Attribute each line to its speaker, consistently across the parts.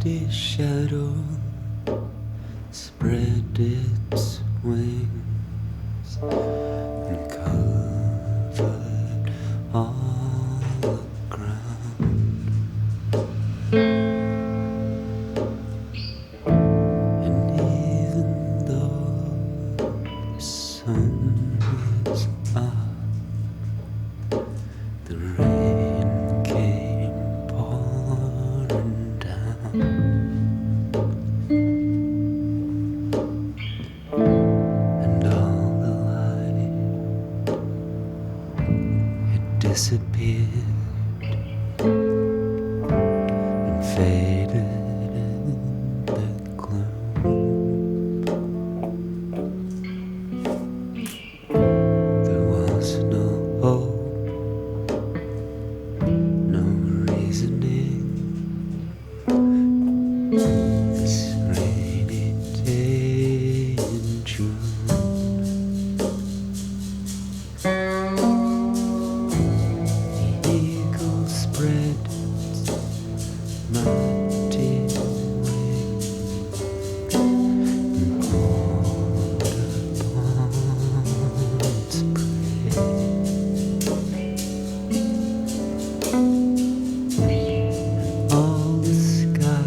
Speaker 1: mighty shadow spread its wings and covered all the ground. And even though the sun was up, the rain came pouring down. And all the light had disappeared and faded in the gloom. There was no hope, no reasoning. This rainy day in June, the eagle spread its mighty wings and poured upon its prey. All the sky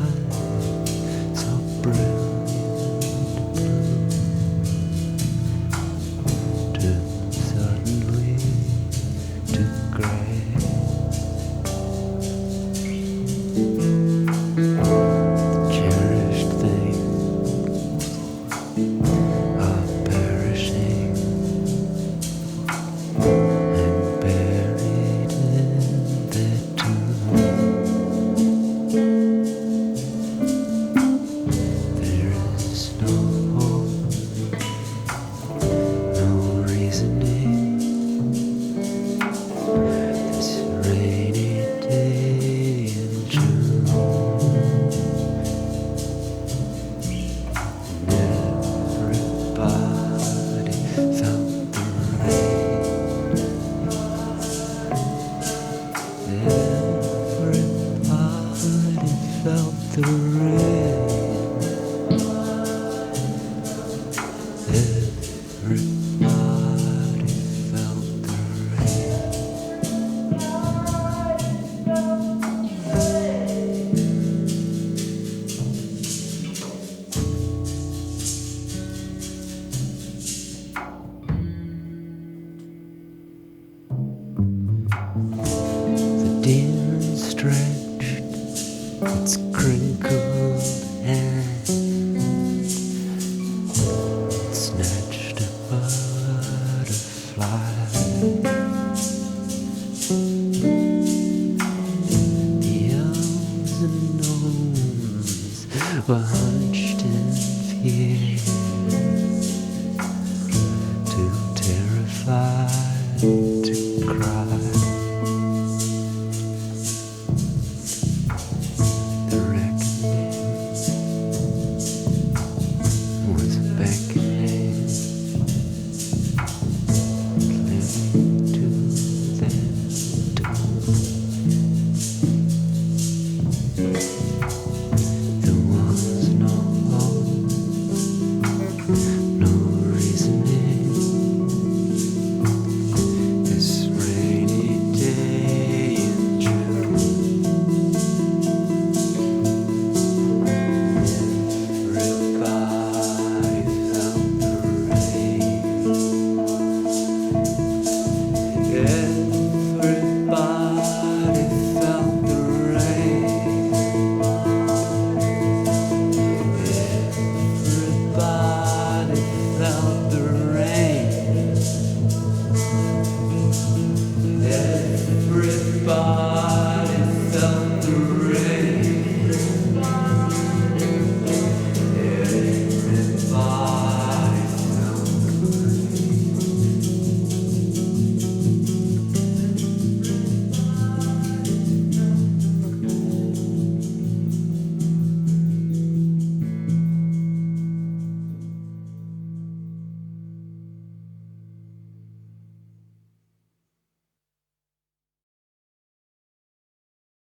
Speaker 1: so brilliant blue turned suddenly to gray. Cherished things are perishing and buried in their tomb. There is no hope, no reasoning. This rainy day in June, and everybody felt the rain. Everybody felt the rain. Everybody felt the rain. The demon stretched its crinkled hand, snatched a butterfly. The elves and gnomes were hunched in fear, too terrified to cry.